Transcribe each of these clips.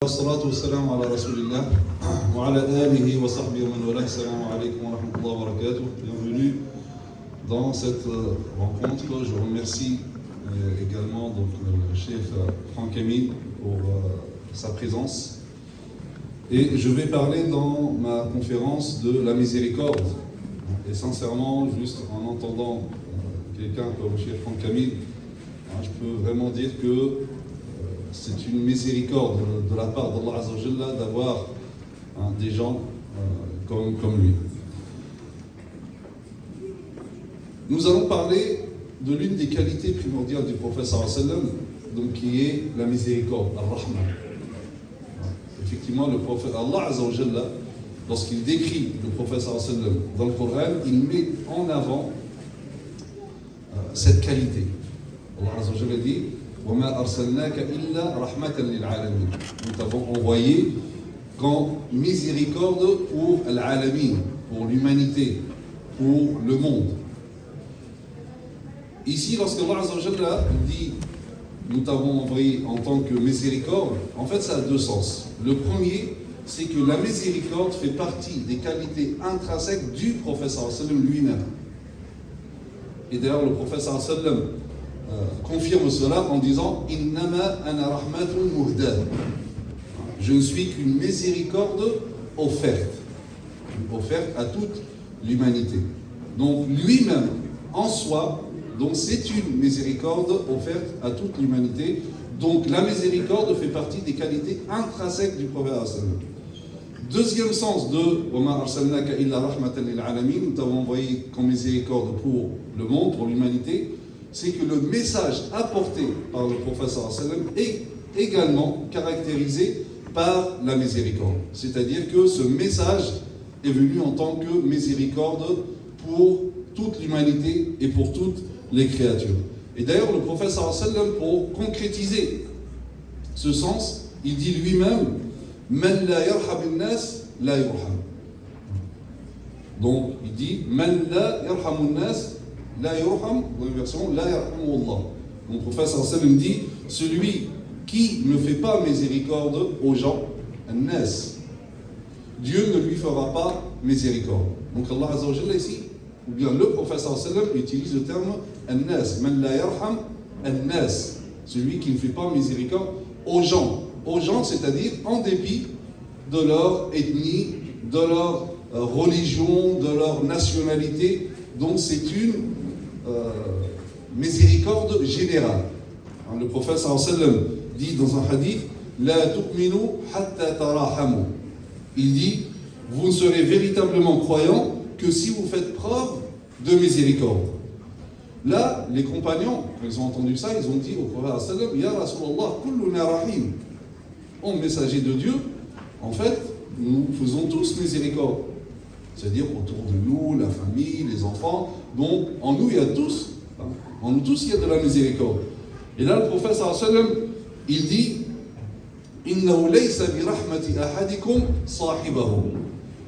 والصلاة والسلام على رسول الله وعلى آله وصحبه ومن والاه. السلام عليكم wa rahmatullahi wa barakatuh. Bienvenue dans cette rencontre. Je remercie également donc, le chef Franck Amine pour sa présence. Et je vais parler dans ma conférence de la miséricorde. Et sincèrement, juste en entendant quelqu'un comme le chef Franck Amine, je peux vraiment dire que c'est une miséricorde de la part d'Allah Azza wa Jalla d'avoir des gens comme lui. Nous allons parler de l'une des qualités primordiales du prophète sallallahu alayhi wa sallam, donc qui est la miséricorde, al-Rahma. Effectivement, le prophète Allah Azza wa Jalla, lorsqu'il décrit le prophète sallallahu alayhi wa sallam dans le Coran, il met en avant cette qualité. Allah Azza wa Jalla dit وَمَا أَرْسَلْنَاكَ إِلَّا رَحْمَةً لِلْعَالَمِينَ. Nous t'avons envoyé comme miséricorde pour l'alamin, pour l'humanité, pour le monde. Ici, lorsque Allah Azza wa Jalla dit nous t'avons envoyé en tant que miséricorde, en fait ça a deux sens. Le premier, c'est que la miséricorde fait partie des qualités intrinsèques du prophète sallallahu alayhi wa sallam lui-même. Et d'ailleurs le prophète sallallahu alayhi wa sallam confirme cela en disant Innama ana rahmatun muhdad. Je ne suis qu'une miséricorde offerte à toute l'humanité. Donc lui-même en soi, donc c'est une miséricorde offerte à toute l'humanité. Donc la miséricorde fait partie des qualités intrinsèques du prophète. Deuxième sens de Wama arsalnaka illa rahmatan lil alamin, nous t'avons envoyé comme miséricorde pour le monde, pour l'humanité, c'est que le message apporté par le prophète sallallahu alayhi wa sallam est également caractérisé par la miséricorde. C'est-à-dire que ce message est venu en tant que miséricorde pour toute l'humanité et pour toutes les créatures. Et d'ailleurs, le prophète sallallahu alayhi wa sallam, pour concrétiser ce sens, il dit lui-même Man la yarham nas la yurham. Donc, il dit Man la yarham nas la yurham, dans une version la yarhamu Allah. Donc, le prophète sallallahu alayhi wa sallam dit celui qui ne fait pas miséricorde aux gens, nas, Dieu ne lui fera pas miséricorde. Donc, Allah Azza wa Jalla ici, ou bien le prophète sallallahu alayhi wa sallam utilise le terme an-nas, man la yarham an-nas, celui qui ne fait pas miséricorde aux gens, c'est-à-dire en dépit de leur ethnie, de leur religion, de leur nationalité. Donc c'est une miséricorde générale. Le prophète sallallahu alayhi wa sallam dit dans un hadith la tu'minu hatta tarahamu. Il dit vous ne serez véritablement croyants que si vous faites preuve de miséricorde. Là, les compagnons, quand ils ont entendu ça, ils ont dit au prophète sallallahu alayhi wa sallam Ya Rasulallah, kulluna rahim. En messager de Dieu, en fait, nous faisons tous miséricorde. C'est-à-dire autour de nous, la famille, les enfants. Donc, en nous, il y a tous. En nous tous, il y a de la miséricorde. Et là, le prophète sallallahu alayhi wa sallam, il dit Innahu laysa bi rahmati ahadikum sahibahu.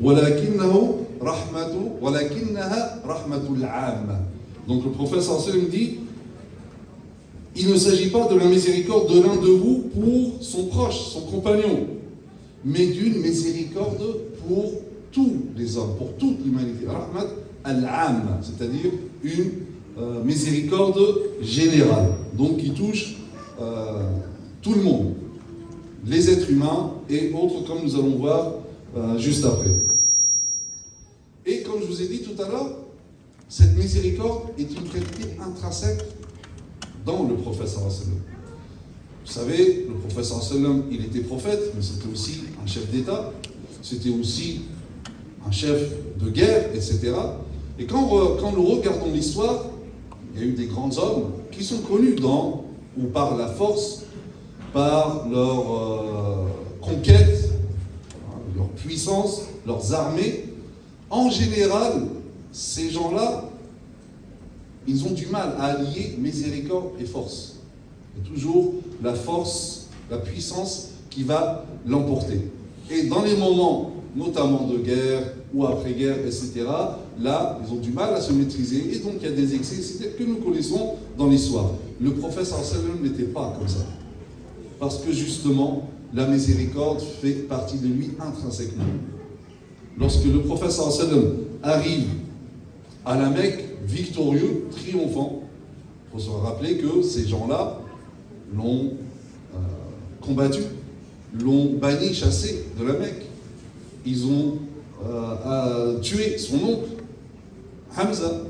Walakinnahu walakinnaha rahmatul amma. Donc le prophète sallallahu alayhi wa sallam dit il ne s'agit pas de la miséricorde de l'un de vous pour son proche, son compagnon, mais d'une miséricorde pour tous les hommes, pour toute l'humanité. Rahmat al-amma, c'est-à-dire une miséricorde générale, donc qui touche tout le monde, les êtres humains et autres, comme nous allons voir juste après. Et comme je vous ai dit tout à l'heure, cette miséricorde est une qualité intrinsèque dans le prophète sallallahu alayhi wa sallam. Vous savez, le prophète sallallahu alayhi wa sallam, il était prophète, mais c'était aussi un chef d'État, c'était aussi un chef de guerre, etc. Et quand nous regardons l'histoire, il y a eu des grands hommes qui sont connus ou par la force, par leur conquête, leur puissance, leurs armées. En général, ces gens-là, ils ont du mal à allier miséricorde et force. C'est toujours la force, la puissance qui va l'emporter. Et dans les moments, notamment de guerre ou après-guerre, etc., là, ils ont du mal à se maîtriser. Et donc, il y a des excès que nous connaissons dans l'histoire. Le prophète sallallahu alayhi wa sallam n'était pas comme ça. Parce que justement, la miséricorde fait partie de lui intrinsèquement. Lorsque le prophète sallallahu alayhi wa sallam arrive à la Mecque, victorieux, triomphant, il faut se rappeler que ces gens-là l'ont combattu, l'ont banni, chassé de la Mecque. Ils ont tué son oncle, Hamza.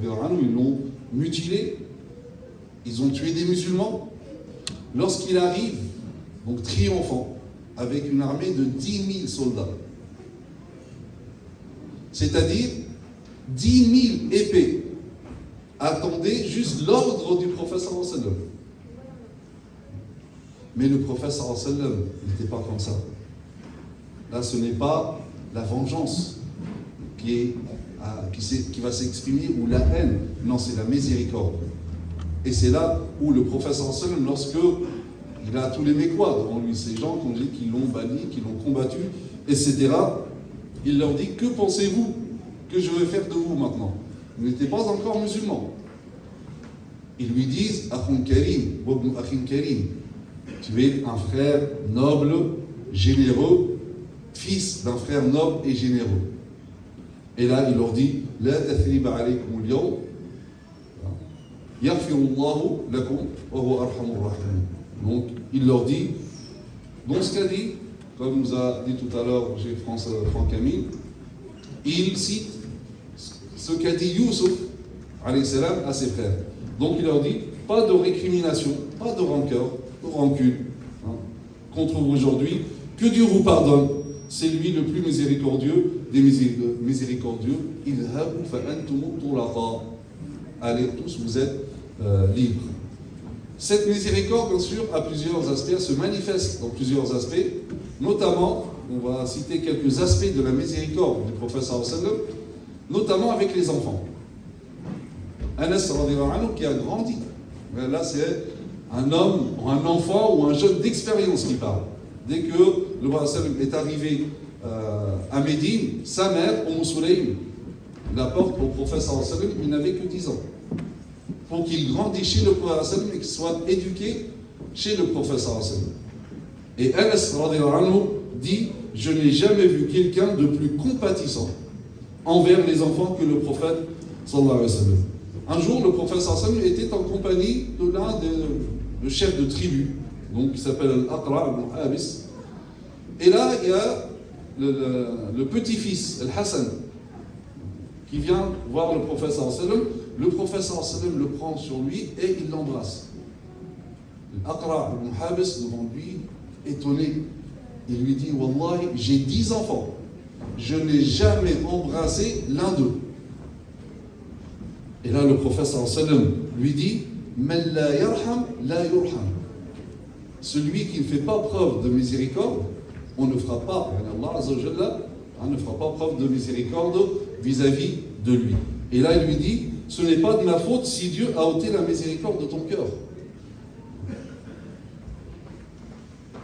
Ils l'ont mutilé. Ils ont tué des musulmans. Lorsqu'il arrive, donc triomphant, avec une armée de 10 000 soldats, c'est-à-dire 10 000 épées, attendaient juste l'ordre du prophète sallallahu alayhi wa sallam. Mais le prophète sallallahu alayhi wa sallam n'était pas comme ça. Là, ce n'est pas la vengeance qui va s'exprimer ou la haine. Non, c'est la miséricorde. Et c'est là où le prophète sallallahu alayhi wa sallam, lorsque il a tous les Mécois devant lui, ces gens qu'on dit qui l'ont banni, qui l'ont combattu, etc., il leur dit: que pensez-vous que je vais faire de vous maintenant? Vous n'étiez pas encore musulmans. Ils lui disent: Akhun Karim, Wabnu Akhin Karim. Tu es un frère noble, généreux, fils d'un frère noble et généreux. Et là, il leur dit: La tathriba alaykum al-yawm, yaghfirullahu lakum wa huwa arhamur rahimin. Donc, il leur dit, dans ce qu'a dit, comme nous a dit tout à l'heure Franck Camille, il cite ce qu'a dit Youssouf alayhi salam à ses frères. Donc il leur dit: pas de récrimination, pas de rancœur, de rancune contre vous aujourd'hui, que Dieu vous pardonne, c'est lui le plus miséricordieux des miséricordieux. Idhabu fa antum tulaqa. Allez tous, vous êtes libres. Cette miséricorde, bien sûr, a plusieurs aspects, elle se manifeste dans plusieurs aspects, notamment, on va citer quelques aspects de la miséricorde du prophète sallallahu alayhi wa sallam, notamment avec les enfants. Anas radhiyallahu anhu qui a grandi. Là, c'est un homme, un enfant ou un jeune d'expérience qui parle. Dès que le prophète sallam est arrivé à Médine, sa mère, Sulaym, la porte au prophète sallallahu alayhi wa sallam, il n'avait que 10 ans. Pour qu'il grandisse chez le prophète sallallahu alayhi wa sallam et qu'il soit éduqué chez le prophète sallallahu alayhi wa sallam. Et Anas radhiyallahu anhu dit: je n'ai jamais vu quelqu'un de plus compatissant envers les enfants que le prophète sallallahu alayhi wa sallam. Un jour, le prophète sallallahu alayhi wa sallam était en compagnie de l'un des chefs de tribu, donc qui s'appelle Al-Aqra' ibn Habis. Et là, il y a le petit-fils, Al-Hassan, qui vient voir le prophète sallallahu alayhi wa sallam. Le prophète sallallahu alayhi wa sallam le prend sur lui et il l'embrasse. Al-Aqra' ibn Habis, devant lui, étonné, il lui dit: Wallahi, j'ai 10 enfants, je n'ai jamais embrassé l'un d'eux. Et là, le prophète sallallahu alayhi wa sallam lui dit: Man la yarham, la yurham. Celui qui ne fait pas preuve de miséricorde, on ne fera pas, Allah Azza wa Jalla, ne fera pas preuve de miséricorde vis-à-vis de lui. Et là, il lui dit: ce n'est pas de ma faute si Dieu a ôté la miséricorde de ton cœur.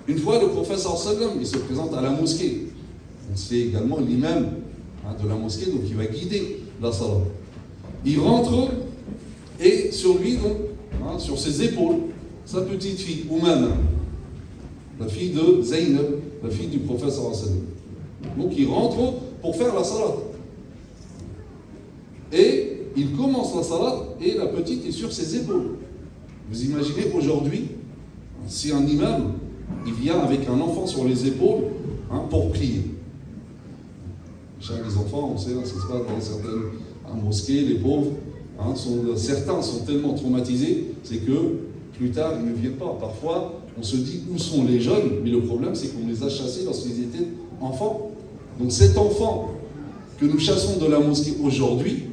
Une fois, le prophète sallallahu alayhi wa sallam, il se présente à la mosquée. C'est également l'imam de la mosquée, donc il va guider la salat. Il rentre et sur lui, donc, sur ses épaules, sa petite fille, Oumama, la fille de Zaynab, la fille du prophète sallallahu alayhi wa sallam. Donc il rentre pour faire la salat. Et il commence la salat et la petite est sur ses épaules. Vous imaginez aujourd'hui, si un imam, il vient avec un enfant sur les épaules pour prier. Les enfants, on sait, ça se passe dans certaines mosquées, les pauvres, certains sont tellement traumatisés, c'est que plus tard, ils ne viennent pas. Parfois, on se dit où sont les jeunes, mais le problème, c'est qu'on les a chassés lorsqu'ils étaient enfants. Donc cet enfant que nous chassons de la mosquée aujourd'hui,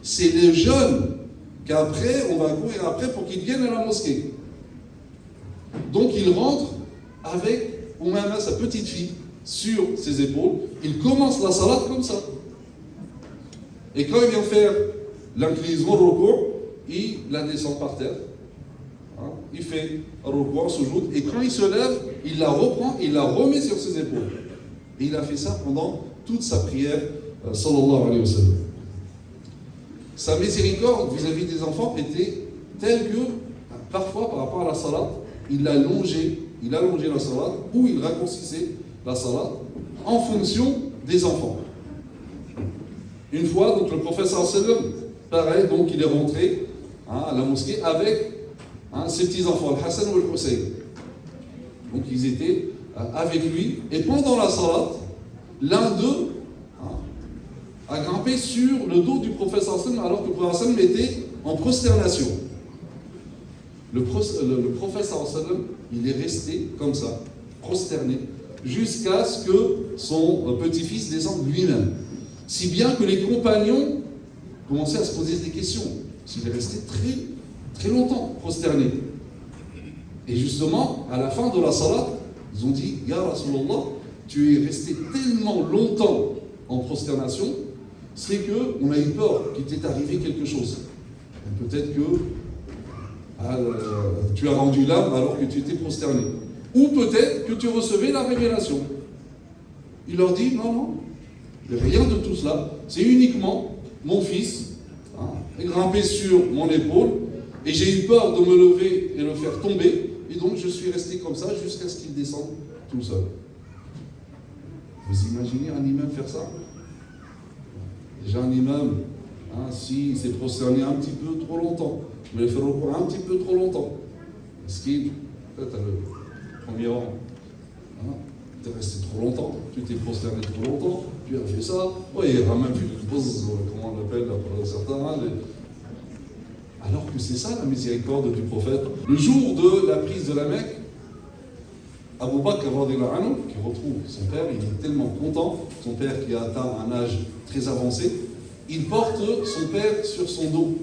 c'est les jeunes qu'après, on va courir après pour qu'ils viennent à la mosquée. Donc il rentre avec Oumama, sa petite fille, sur ses épaules. Il commence la salat comme ça. Et quand il vient faire l'inclinaison au recours, il la descend par terre. Il fait un recours, soujoud, et quand il se lève, il la reprend, il la remet sur ses épaules. Et il a fait ça pendant toute sa prière, sallallahu alayhi wa sallam. Sa miséricorde vis-à-vis des enfants était telle que, parfois, par rapport à la salat, il l'a longé, il allongeait la salat ou il raccourcissait la salat en fonction des enfants. Une fois, donc le prophète sallam, pareil, donc il est rentré à la mosquée avec ses petits-enfants, le Hassan ou le Hussein. Donc ils étaient avec lui, et pendant la salat, l'un d'eux a grimpé sur le dos du prophète sallam alors que le prophète sallam était en prosternation. Le prophète sallam, il est resté comme ça, prosterné, jusqu'à ce que son petit-fils descende lui-même. Si bien que les compagnons commençaient à se poser des questions. S'il est resté très, très longtemps prosterné. Et justement, à la fin de la salat, ils ont dit, Ya Rasulallah, tu es resté tellement longtemps en prosternation, c'est qu'on a eu peur qu'il t'est arrivé quelque chose. Et peut-être que tu as rendu l'âme alors que tu étais prosterné. Ou peut-être que tu recevais la révélation. Il leur dit, non, rien de tout cela. C'est uniquement mon fils est grimpé sur mon épaule et j'ai eu peur de me lever et le faire tomber. Et donc je suis resté comme ça jusqu'à ce qu'il descende tout seul. Vous imaginez un imam faire ça? Déjà un imam, s'il s'est prosterné un petit peu trop longtemp, mais il fait recours un petit peu trop longtemps. Est-ce qu'il, peut-être le premier rang, tu es resté trop longtemps, tu t'es prosterné trop longtemps, tu as fait ça, oui, il ramène plus de pause, comment on l'appelle pour certains, alors que c'est ça la miséricorde du prophète. Le jour de la prise de la Mecque, Abu Bakr qui retrouve son père, il est tellement content, son père qui a atteint un âge très avancé, il porte son père sur son dos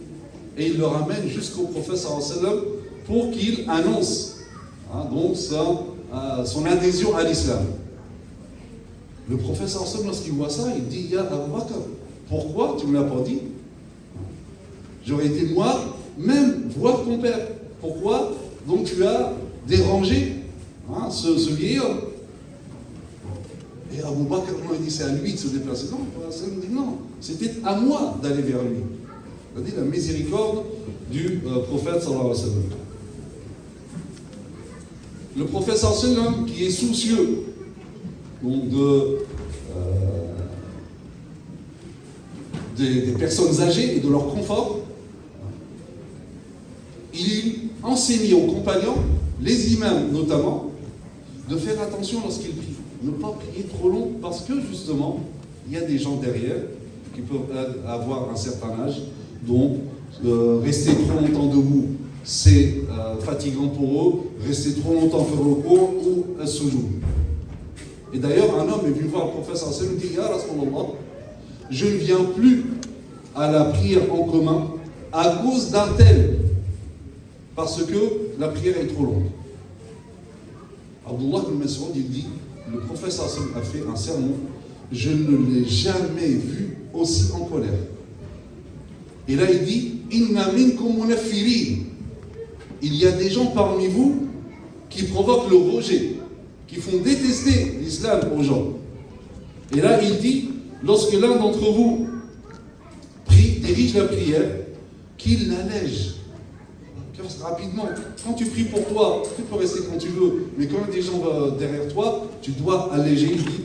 et il le ramène jusqu'au prophète sallam pour qu'il annonce donc son adhésion à l'islam. Le prophète sallam, lorsqu'il voit ça, il dit, Ya Abu Bakr, pourquoi tu ne me l'as pas dit? J'aurais été moi, même voir ton père. Pourquoi donc tu as dérangé ce vieil homme? Et Abu Bakr il dit c'est à lui de se déplacer. Non, il dit non, c'était à moi d'aller vers lui. C'est-à-dire la miséricorde du prophète sallallahu alayhi wa sallam. Le prophète sallallahu alayhi wa sallam qui est soucieux donc des personnes âgées et de leur confort, il enseignait aux compagnons, les imams notamment, de faire attention lorsqu'ils prient. Ne pas prier trop long parce que justement, il y a des gens derrière qui peuvent avoir un certain âge, donc rester trop longtemps debout, c'est fatigant pour eux, rester trop longtemps faire le cours ou un soujoud. Et d'ailleurs, un homme est venu voir le prophète sallallahu alayhi wa sallam et dit, Ya Rasulallah, je ne viens plus à la prière en commun à cause d'un tel, parce que la prière est trop longue. Abdullah ibn Mas'ud, il dit, le prophète sallallahu alayhi wa sallam a fait un sermon, je ne l'ai jamais vu aussi en colère. Et là il dit, Inna minkum munaffirin. Il y a des gens parmi vous qui provoquent le rejet, qui font détester l'islam aux gens. Et là il dit, lorsque l'un d'entre vous dirige la prière, qu'il l'allège. Rapidement, quand tu pries pour toi, tu peux rester quand tu veux, mais quand il y a des gens derrière toi, tu dois alléger, il dit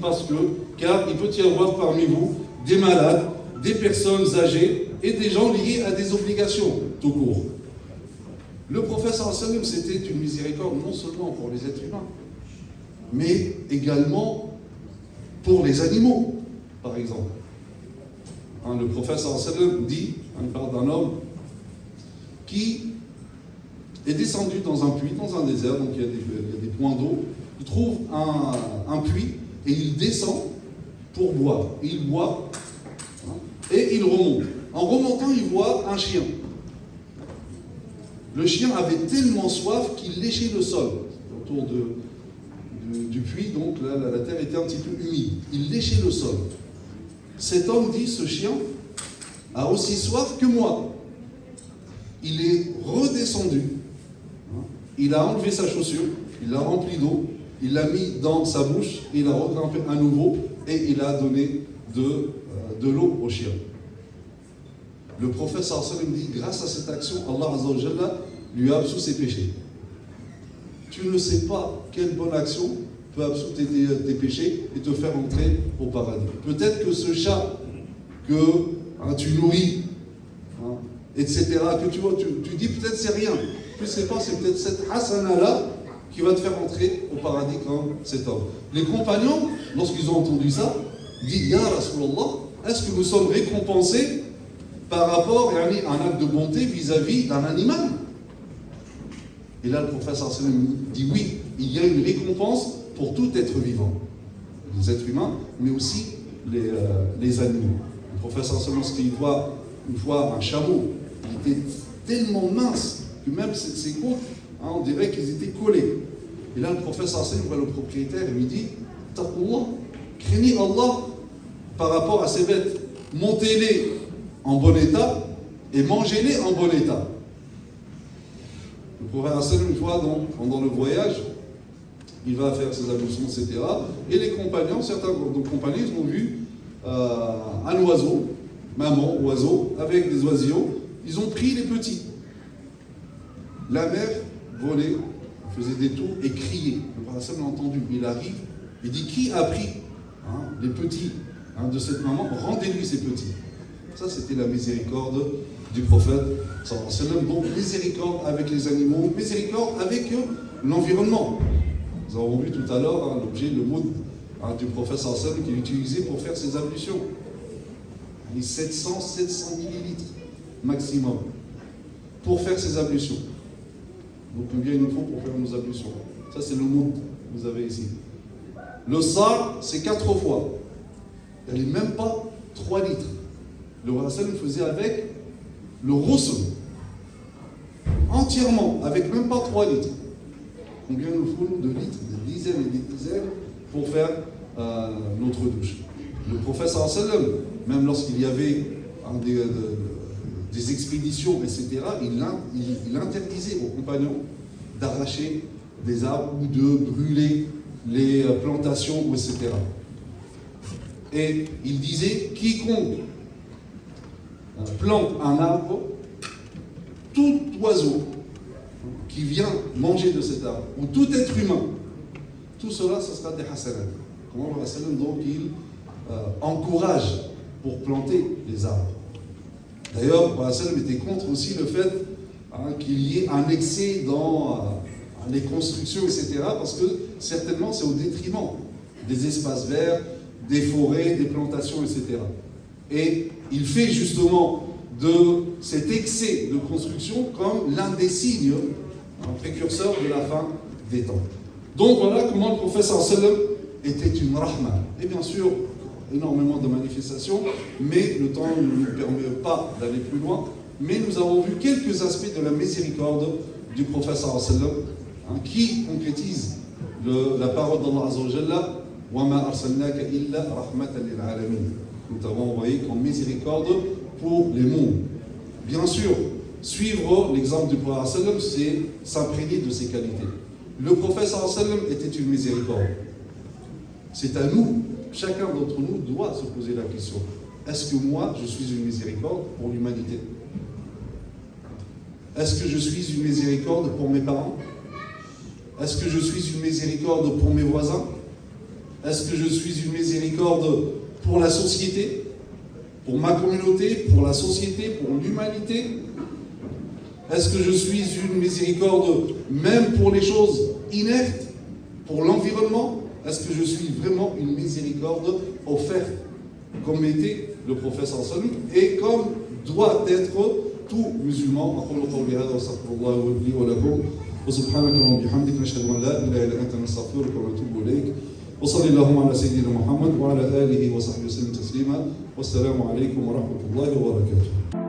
car il peut y avoir parmi vous des malades, des personnes âgées et des gens liés à des obligations, tout court. Le prophète sallallahu alayhi wa sallam, c'était une miséricorde non seulement pour les êtres humains, mais également pour les animaux, par exemple. Le prophète sallallahu alayhi wa sallam dit, il parle d'un homme qui est descendu dans un puits, dans un désert, donc il y a des points d'eau, il trouve un puits et il descend pour boire. Il boit et il remonte. En remontant, il voit un chien. Le chien avait tellement soif qu'il léchait le sol autour du puits, donc là, la terre était un petit peu humide. Il léchait le sol. Cet homme dit, ce chien a aussi soif que moi. Il est redescendu. Il a enlevé sa chaussure, il l'a rempli d'eau, il l'a mis dans sa bouche, il a regrimpé à nouveau et il a donné de l'eau au chien. Le prophète sallallahu alayhi wa sallam dit, grâce à cette action, Allah Azza wa Jalla lui a absous ses péchés. tu ne sais pas quelle bonne action peut absoudre tes péchés et te faire entrer au paradis. Peut-être que ce chat que tu nourris, etc., que tu vois, tu dis peut-être c'est rien. Tu ne sais pas, c'est peut-être cette hasana-là qui va te faire entrer au paradis comme cet homme. Les compagnons, lorsqu'ils ont entendu ça, disent Ya Rasulallah, est-ce que nous sommes récompensés par rapport à un acte de bonté vis-à-vis d'un animal? Et là, le prophète sallam dit oui, il y a une récompense pour tout être vivant. Les êtres humains, mais aussi les animaux. Le prophète sallam, lorsqu'il voit une fois un chameau, il était tellement mince que même ses côtes, on dirait qu'ils étaient collés. Et là, le prophète sallam voit le propriétaire et lui dit Taqullah, craignez Allah par rapport à ces bêtes. Montez-les en bon état et mangez-les en bon état. Le prophète sallam, une fois pendant le voyage, il va faire ses ablutions, etc. Et les compagnons, certains compagnons, ils ont vu un oiseau, maman, oiseau, avec des oisillons. Ils ont pris les petits. La mère volait, faisait des tours et criait. Le prophète sallam l'a entendu. Il arrive, il dit qui a pris les petits de cette maman? Rendez-lui ces petits. Ça, c'était la miséricorde du prophète sallallahu alayhi wa sallam. Donc, miséricorde avec les animaux, miséricorde avec l'environnement. Nous avons vu tout à l'heure l'objet, le mot du prophète sallallahu alayhi wa sallam qu'il utilisait pour faire ses ablutions. Les 700 millilitres maximum pour faire ses ablutions. Donc, combien il nous faut pour faire nos ablutions? Ça, c'est le mot que vous avez ici. Le sar, c'est 4 fois. Il n'est même pas 3 litres. Le prophète faisait avec le roussel, entièrement, avec même pas 3 litres. Combien nous faut de litres? Des dizaines et des dizaines pour faire notre douche. Le prophète sallallahu alayhi wa sallam, même lorsqu'il y avait des expéditions, etc., il interdisait aux compagnons d'arracher des arbres ou de brûler les plantations, etc. Et il disait, quiconque plante un arbre, tout oiseau qui vient manger de cet arbre, ou tout être humain, tout cela, ce sera des hasanat. Comment le hasanat, donc, il encourage pour planter les arbres. D'ailleurs, le hasanat était contre aussi le fait qu'il y ait un excès dans les constructions, etc., parce que certainement c'est au détriment des espaces verts, des forêts, des plantations, etc. Et il fait justement de cet excès de construction comme l'un des signes, un précurseur de la fin des temps. Donc voilà comment le prophète sallallahu alayhi wa sallam était une rahma. Et bien sûr, énormément de manifestations, mais le temps ne nous permet pas d'aller plus loin. Mais nous avons vu quelques aspects de la miséricorde du prophète sallallahu alayhi wa sallam, qui concrétise la parole d'Allah Azza wa Jalla. Nous t'avons envoyé comme miséricorde pour les mondes. Bien sûr, suivre l'exemple du prophète, c'est s'imprégner de ses qualités. Le prophète était une miséricorde. C'est à nous, chacun d'entre nous doit se poser la question. Est-ce que moi, je suis une miséricorde pour l'humanité? Est-ce que je suis une miséricorde pour mes parents? Est-ce que je suis une miséricorde pour mes voisins? Est-ce que je suis une miséricorde pour la société, pour ma communauté, pour la société, pour l'humanité? Est-ce que je suis une miséricorde même pour les choses inertes, pour l'environnement? Est-ce que je suis vraiment une miséricorde offerte, comme était le prophète sallallahu alayhi wa sallam, et comme doit être tout musulman? وسبحانك اللهم وبحمدك نشهد ان لا اله الا انت نستغفرك ونتوب اليك وصلى اللهم على سيدنا محمد وعلى اله وصحبه وسلم تسليما والسلام عليكم ورحمه الله وبركاته.